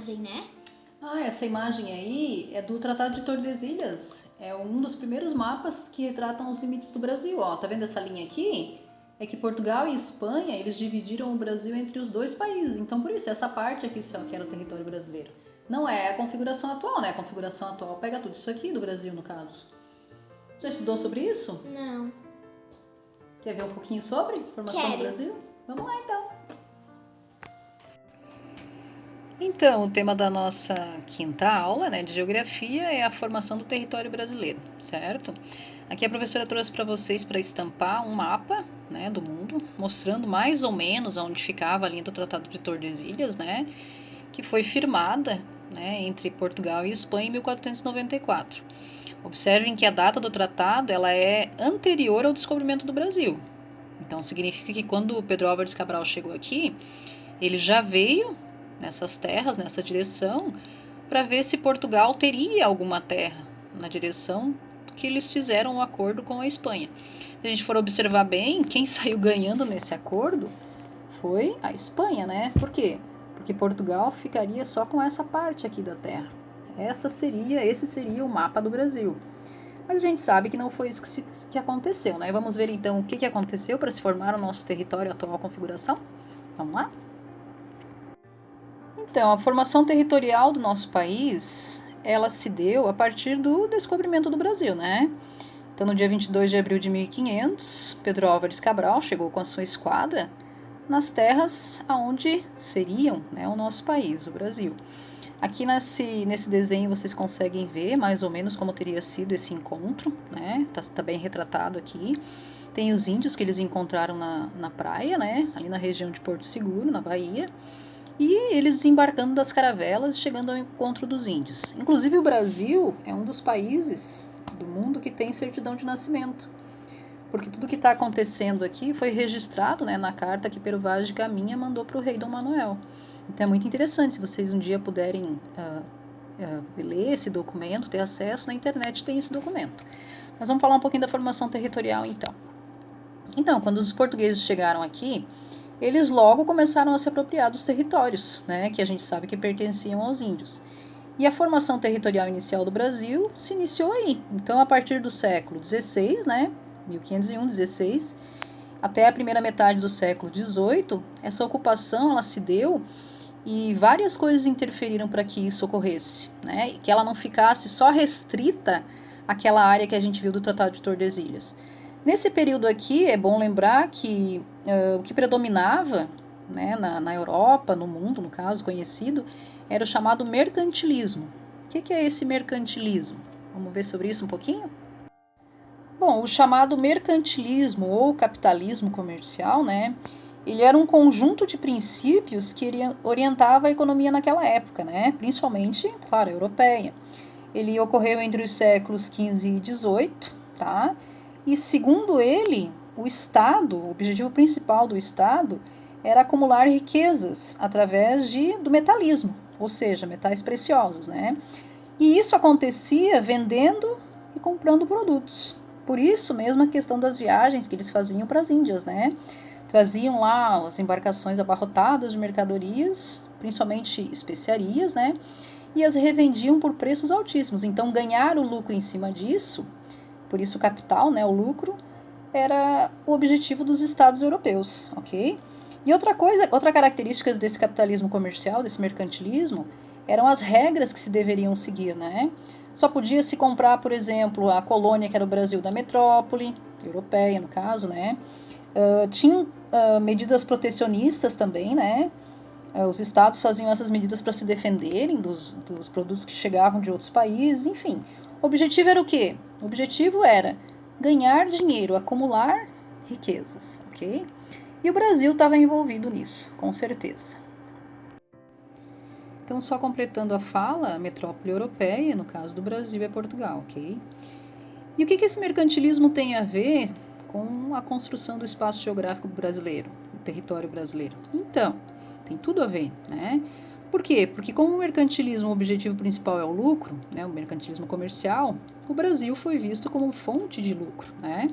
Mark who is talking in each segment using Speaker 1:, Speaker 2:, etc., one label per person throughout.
Speaker 1: imagem, né?
Speaker 2: Ah, essa imagem aí é do Tratado de Tordesilhas. É um dos primeiros mapas que retratam os limites do Brasil. Ó, tá vendo essa linha aqui? É que Portugal e Espanha, eles dividiram o Brasil entre os dois países. Então, por isso, essa parte aqui só que era o território brasileiro. Não é a configuração atual, né? A configuração atual pega tudo isso aqui do Brasil, no caso. Já estudou sobre isso?
Speaker 1: Não.
Speaker 2: Quer ver um pouquinho sobre a formação do Brasil? Vamos lá, então. Então, o tema da nossa quinta aula, né, de geografia é a formação do território brasileiro, certo? Aqui a professora trouxe para vocês para estampar um mapa, né, do mundo, mostrando mais ou menos onde ficava a linha do Tratado de Tordesilhas, né, que foi firmada, né, entre Portugal e Espanha em 1494. Observem que a data do tratado ela é anterior ao descobrimento do Brasil. Então significa que quando Pedro Álvares Cabral chegou aqui, ele já veio nessas terras, nessa direção, para ver se Portugal teria alguma terra na direção que eles fizeram um acordo com a Espanha. Se a gente for observar bem, quem saiu ganhando nesse acordo foi a Espanha, né? Por quê? Porque Portugal ficaria só com essa parte aqui da terra. Esse seria o mapa do Brasil. Mas a gente sabe que não foi isso que aconteceu, né? Vamos ver então o que aconteceu para se formar o nosso território, a atual configuração? Vamos lá? Então, a formação territorial do nosso país, ela se deu a partir do descobrimento do Brasil, né? Então, no dia 22 de abril de 1500, Pedro Álvares Cabral chegou com a sua esquadra nas terras aonde seriam, né, o nosso país, o Brasil. Aqui nesse desenho vocês conseguem ver mais ou menos como teria sido esse encontro, né? Tá bem retratado aqui. Tem os índios que eles encontraram na praia, né? Ali na região de Porto Seguro, na Bahia. E eles desembarcando das caravelas, chegando ao encontro dos índios. Inclusive o Brasil é um dos países do mundo que tem certidão de nascimento. Porque tudo que está acontecendo aqui foi registrado, né, na carta que Pero Vaz de Caminha mandou para o rei Dom Manuel. Então é muito interessante, se vocês um dia puderem ler esse documento, ter acesso, na internet tem esse documento. Mas vamos falar um pouquinho da formação territorial então. Então, quando os portugueses chegaram aqui, eles logo começaram a se apropriar dos territórios, né, que a gente sabe que pertenciam aos índios. E a formação territorial inicial do Brasil se iniciou aí. Então, a partir do século XVI, né, 1501, 16, até a primeira metade do século XVIII, essa ocupação ela se deu e várias coisas interferiram para que isso ocorresse, né, que ela não ficasse só restrita àquela área que a gente viu do Tratado de Tordesilhas. Nesse período aqui, é bom lembrar que o que predominava, né, na Europa, no mundo, no caso, conhecido, era o chamado mercantilismo. O que é esse mercantilismo? Vamos ver sobre isso um pouquinho? Bom, o chamado mercantilismo ou capitalismo comercial, né, ele era um conjunto de princípios que orientava a economia naquela época, né, principalmente, claro, a europeia. Ele ocorreu entre os séculos XV e XVIII, tá? E segundo ele, o objetivo principal do Estado era acumular riquezas através do metalismo, ou seja, metais preciosos, né? E isso acontecia vendendo e comprando produtos. Por isso mesmo a questão das viagens que eles faziam para as Índias, né? Traziam lá as embarcações abarrotadas de mercadorias, principalmente especiarias, né? E as revendiam por preços altíssimos. Então, ganhar o lucro em cima disso, por isso o capital, né, o lucro, era o objetivo dos estados europeus, ok? E outra característica desse capitalismo comercial, desse mercantilismo, eram as regras que se deveriam seguir, né? Só podia se comprar, por exemplo, a colônia que era o Brasil da metrópole, europeia no caso, né? Tinham medidas protecionistas também, né? Os estados faziam essas medidas para se defenderem dos produtos que chegavam de outros países, enfim. O objetivo era o quê? O objetivo era ganhar dinheiro, acumular riquezas, ok? E o Brasil estava envolvido nisso, com certeza. Então, só completando a fala, a metrópole europeia, no caso do Brasil, é Portugal, ok? E o que esse mercantilismo tem a ver com a construção do espaço geográfico brasileiro, do território brasileiro? Então, tem tudo a ver, né? Por quê? Porque como o mercantilismo, o objetivo principal é o lucro, né, o mercantilismo comercial, o Brasil foi visto como fonte de lucro, né?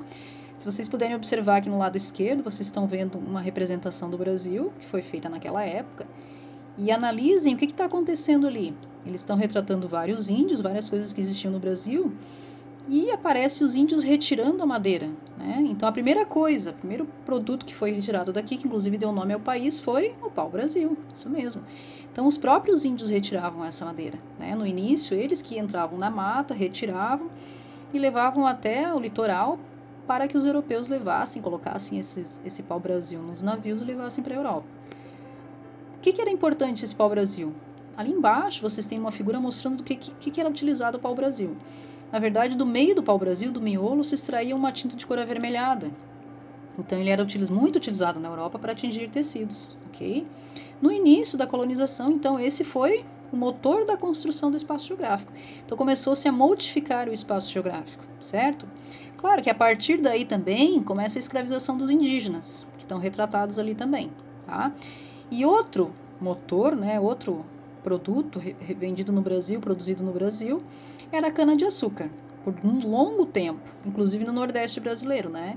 Speaker 2: Se vocês puderem observar aqui no lado esquerdo, vocês estão vendo uma representação do Brasil, que foi feita naquela época, e analisem o que está acontecendo ali. Eles estão retratando vários índios, várias coisas que existiam no Brasil, e aparece os índios retirando a madeira, né? Então a primeira coisa, o primeiro produto que foi retirado daqui, que inclusive deu nome ao país, foi o pau-brasil, isso mesmo. Então os próprios índios retiravam essa madeira, né? No início, eles que entravam na mata, retiravam e levavam até o litoral para que os europeus levassem, colocassem esse pau-brasil nos navios e levassem para a Europa. O que era importante esse pau-brasil? Ali embaixo vocês têm uma figura mostrando do que era utilizado o pau-brasil. Na verdade, do meio do pau-brasil, do miolo, se extraía uma tinta de cor avermelhada. Então, ele era muito utilizado na Europa para tingir tecidos, ok? No início da colonização, então, esse foi o motor da construção do espaço geográfico. Então, começou-se a modificar o espaço geográfico, certo? Claro que a partir daí também começa a escravização dos indígenas, que estão retratados ali também, tá? E outro motor, né, outro produto vendido no Brasil, produzido no Brasil, era a cana-de-açúcar, por um longo tempo, inclusive no Nordeste brasileiro, né?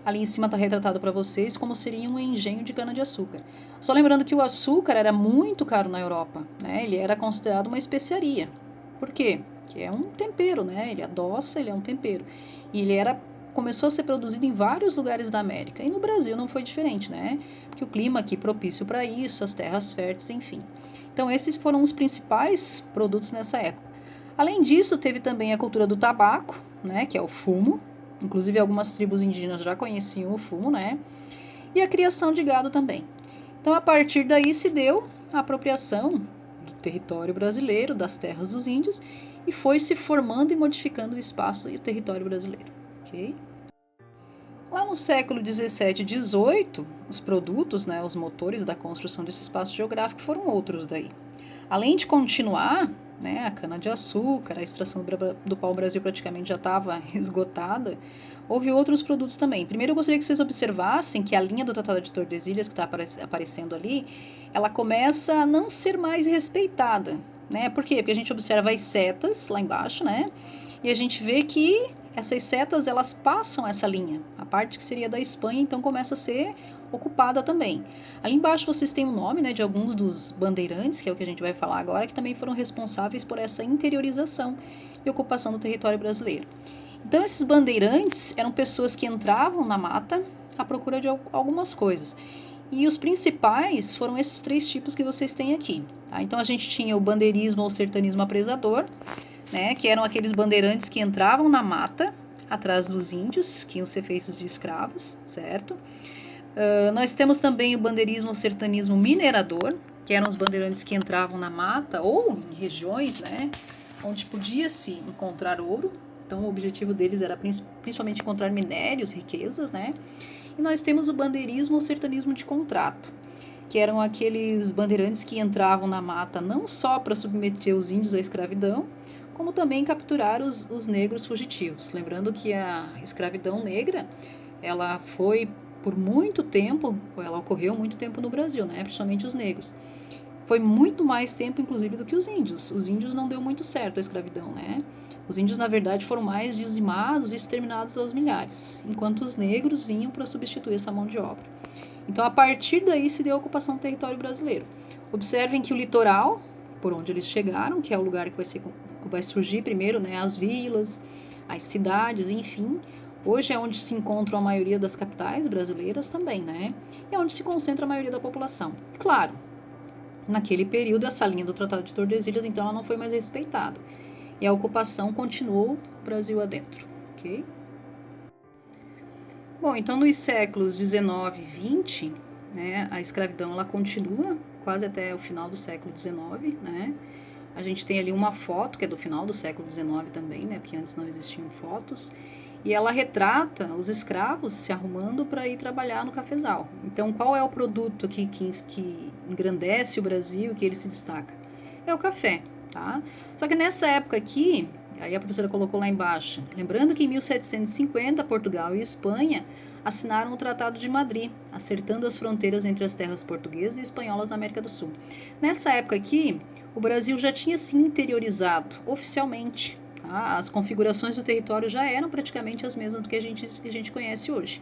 Speaker 2: Ali em cima está retratado para vocês como seria um engenho de cana-de-açúcar. Só lembrando que o açúcar era muito caro na Europa, né? Ele era considerado uma especiaria. Por quê? Que é um tempero, né? Ele adoça, ele é um tempero. E começou a ser produzido em vários lugares da América. E no Brasil não foi diferente, né? Porque o clima aqui propício para isso, as terras férteis, enfim. Então esses foram os principais produtos nessa época. Além disso, teve também a cultura do tabaco, né, que é o fumo. Inclusive, algumas tribos indígenas já conheciam o fumo, né? E a criação de gado também. Então, a partir daí se deu a apropriação do território brasileiro, das terras dos índios, e foi se formando e modificando o espaço e o território brasileiro, ok? Lá no século 17 e 18, os produtos, né, os motores da construção desse espaço geográfico foram outros daí. Além de continuar, né, a cana-de-açúcar, a extração do pau-brasil praticamente já estava esgotada, houve outros produtos também. Primeiro eu gostaria que vocês observassem que a linha do Tratado de Tordesilhas, que está aparecendo ali, ela começa a não ser mais respeitada, né? Por quê? Porque a gente observa as setas lá embaixo, né? E a gente vê que essas setas, elas passam essa linha. A parte que seria da Espanha, então, começa a ser ocupada também. Ali embaixo vocês têm o nome, né, de alguns dos bandeirantes, que é o que a gente vai falar agora, que também foram responsáveis por essa interiorização e ocupação do território brasileiro. Então, esses bandeirantes eram pessoas que entravam na mata à procura de algumas coisas. E os principais foram esses 3 tipos que vocês têm aqui. Tá? Então, a gente tinha o bandeirismo ou sertanismo apresador, né, que eram aqueles bandeirantes que entravam na mata atrás dos índios, que iam ser feitos de escravos, certo? Nós temos também o bandeirismo ou sertanismo minerador, que eram os bandeirantes que entravam na mata ou em regiões, né, onde podia-se encontrar ouro. Então, o objetivo deles era principalmente encontrar minérios, riquezas, né? E nós temos o bandeirismo ou sertanismo de contrato, que eram aqueles bandeirantes que entravam na mata não só para submeter os índios à escravidão, como também capturar os negros fugitivos. Lembrando que a escravidão negra, ela foi por muito tempo, ela ocorreu muito tempo no Brasil, né? Principalmente os negros. Foi muito mais tempo, inclusive, do que os índios. Os índios não deu muito certo a escravidão, né? Os índios, na verdade, foram mais dizimados e exterminados aos milhares, enquanto os negros vinham para substituir essa mão de obra. Então, a partir daí se deu a ocupação do território brasileiro. Observem que o litoral, por onde eles chegaram, que é o lugar que vai surgir primeiro, né, as vilas, as cidades, enfim, hoje é onde se encontra a maioria das capitais brasileiras também, né? E é onde se concentra a maioria da população. Claro, naquele período, essa linha do Tratado de Tordesilhas, então, ela não foi mais respeitada. E a ocupação continuou Brasil adentro, ok? Bom, então nos séculos 19 e 20, né, a escravidão ela continua quase até o final do século 19, né? A gente tem ali uma foto que é do final do século 19 também, né, porque antes não existiam fotos, e ela retrata os escravos se arrumando para ir trabalhar no cafezal. Então, qual é o produto aqui que engrandece o Brasil, que ele se destaca? É o café, tá? Só que nessa época aqui, aí a professora colocou lá embaixo, lembrando que em 1750, Portugal e Espanha assinaram o Tratado de Madrid, acertando as fronteiras entre as terras portuguesas e espanholas na América do Sul. Nessa época aqui, o Brasil já tinha se interiorizado oficialmente. Tá? As configurações do território já eram praticamente as mesmas do que a gente conhece hoje.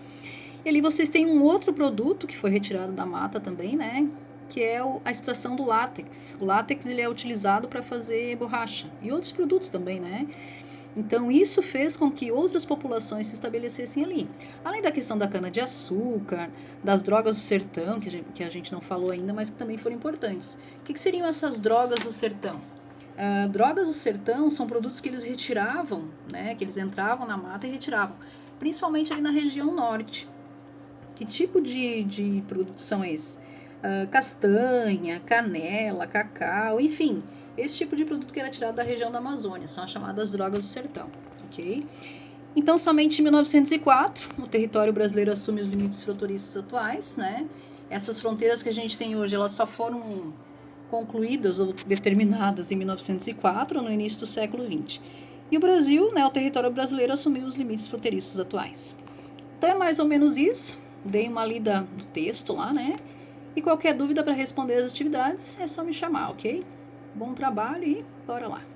Speaker 2: E ali vocês têm um outro produto que foi retirado da mata também, né? que é a extração do látex. O látex ele é utilizado para fazer borracha e outros produtos também, né? Então, isso fez com que outras populações se estabelecessem ali. Além da questão da cana-de-açúcar, das drogas do sertão, que a gente não falou ainda, mas que também foram importantes. O que seriam essas drogas do sertão? Drogas do sertão são produtos que eles retiravam, né, que eles entravam na mata e retiravam, principalmente ali na região norte. Que tipo de produtos são esses? Castanha, canela, cacau, enfim, esse tipo de produto que era tirado da região da Amazônia, são as chamadas drogas do sertão, ok? Então, somente em 1904, o território brasileiro assume os limites fronteiriços atuais, né? Essas fronteiras que a gente tem hoje, elas só foram concluídas ou determinadas em 1904, no início do século XX. E o Brasil, né, o território brasileiro, assumiu os limites fronteiriços atuais. Então, é mais ou menos isso. Dei uma lida no texto lá, né? E qualquer dúvida para responder as atividades, é só me chamar, ok? Bom trabalho e bora lá!